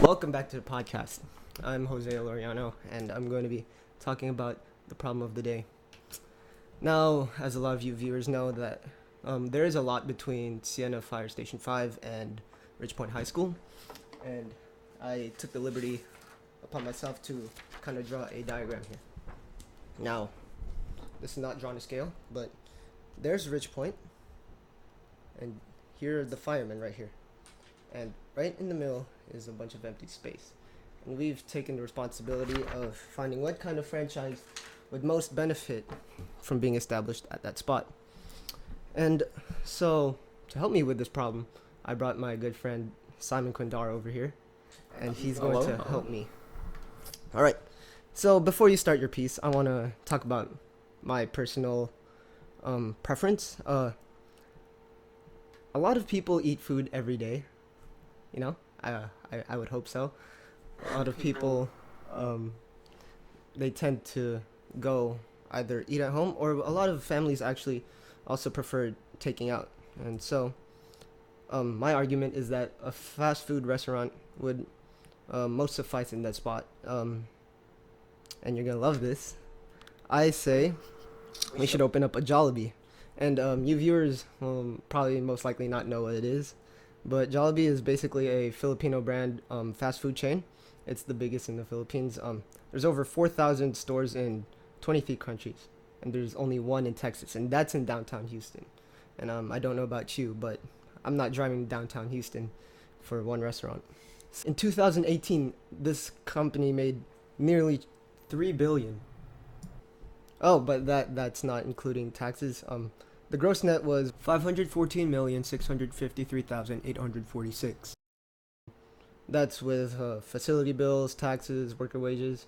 Welcome back to the podcast. I'm Jose Loriano, and I'm going to be talking about the problem of the day. Now, as a lot of you viewers know, that there is a lot between Siena Fire Station 5 and Ridgepoint High School, and I took the liberty upon myself to kind of draw a diagram here. Now, this is not drawn to scale, but there's Ridgepoint, and here are the firemen right here. And right in the middle is a bunch of empty space. And we've taken the responsibility of finding what kind of franchise would most benefit from being established at that spot. And so, to help me with this problem, I brought my good friend Simon Quindar over here, and he's going to help me. All right. So before you start your piece, I want to talk about my personal preference. A lot of people eat food every day. You know, I would hope so. A lot of people, they tend to go either eat at home, or a lot of families actually also prefer taking out. And so, my argument is that a fast food restaurant would most suffice in that spot. And you're gonna love this. I say we should open up a Jollibee. And you viewers will probably most likely not know what it is. But Jollibee is basically a Filipino brand fast food chain. It's the biggest in the Philippines. There's over 4,000 stores in 23 countries, and there's only one in Texas, and that's in downtown Houston. And I don't know about you, but I'm not driving downtown Houston for one restaurant. In 2018, this company made nearly $3 billion. Oh, but that's not including taxes. The gross net was $514,653,846. That's with facility bills, taxes, worker wages.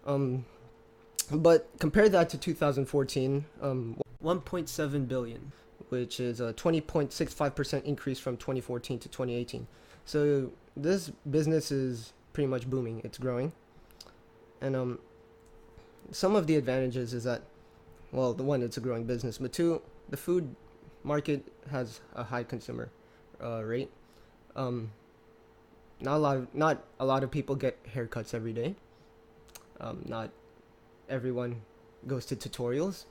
But compare that to 2014, $1.7 billion, which is a 20.65% increase from 2014 to 2018. So this business is pretty much booming. It's growing. And some of the advantages is that, well, the one, it's a growing business, but two, the food market has a high consumer rate. Not a lot of people get haircuts every day. Not everyone goes to tutorials.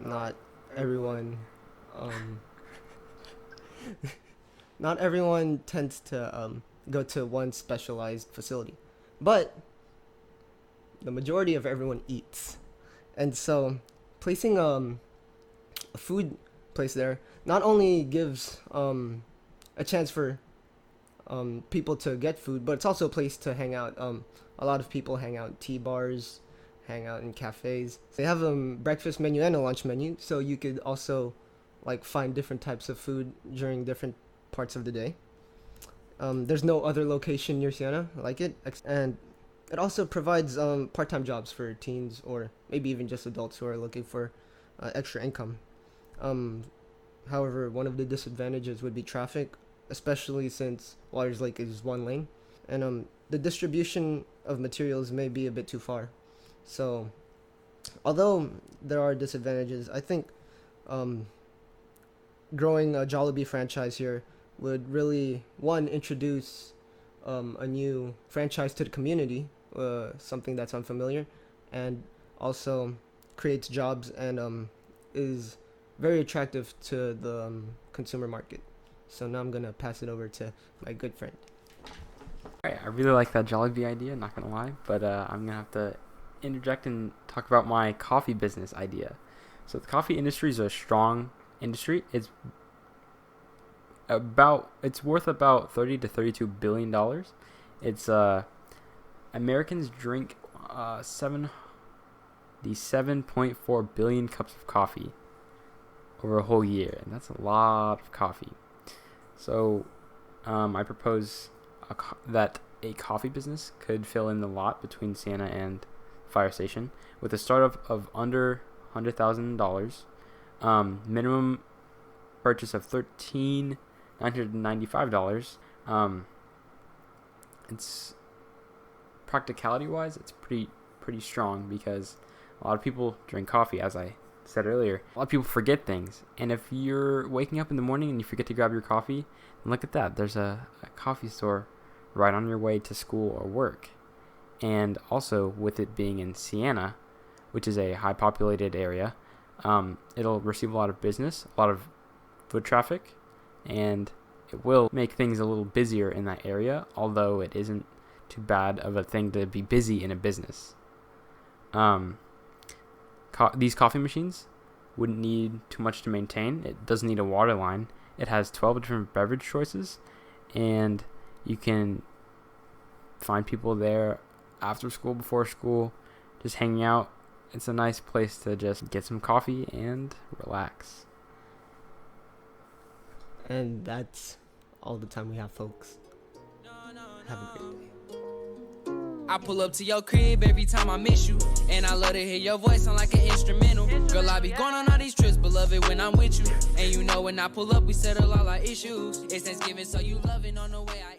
Not everyone not everyone tends to go to one specialized facility. But the majority of everyone eats. And so placing a food place there not only gives a chance for people to get food, but it's also a place to hang out. A lot of people hang out in tea bars, hang out in cafes. They have a breakfast menu and a lunch menu, so you could also find different types of food during different parts of the day. There's no other location near Siena like it, and it also provides part-time jobs for teens or maybe even just adults who are looking for extra income. However, one of the disadvantages would be traffic, especially since Waters Lake is one lane, and the distribution of materials may be a bit too far. So, although there are disadvantages, I think growing a Jollibee franchise here would really, one, introduce a new franchise to the community, something that's unfamiliar, and also creates jobs and is very attractive to the consumer market. So now I'm going to pass it over to my good friend. Alright, I really like that Jollibee idea, not going to lie, but I'm going to have to interject and talk about my coffee business idea. So the coffee industry is a strong industry. It's worth about $30 to $32 billion. It's Americans drink 7.4 billion cups of coffee over a whole year, and that's a lot of coffee. So I propose that a coffee business could fill in the lot between Siena and Fire Station with a startup of under $100,000, minimum purchase of $1,395. It's practicality wise, it's pretty strong because a lot of people drink coffee, as I said earlier. A lot of people forget things, and if you're waking up in the morning and you forget to grab your coffee, then look at that, there's a coffee store right on your way to school or work. And also, with it being in Siena, which is a high populated area, it'll receive a lot of business, a lot of foot traffic, and it will make things a little busier in that area, although it isn't too bad of a thing to be busy in a business. These coffee machines wouldn't need too much to maintain. It doesn't need a water line. It has 12 different beverage choices, and you can find people there after school, before school, just hanging out. It's a nice place to just get some coffee and relax. And that's all the time we have, folks. Have a great day. I pull up to your crib every time I miss you, and I love to hear your voice sound like an instrumental. Girl, I be going on all these trips, but love it when I'm with you. And you know when I pull up, we settle all our issues. It's Thanksgiving, so you love it on the way I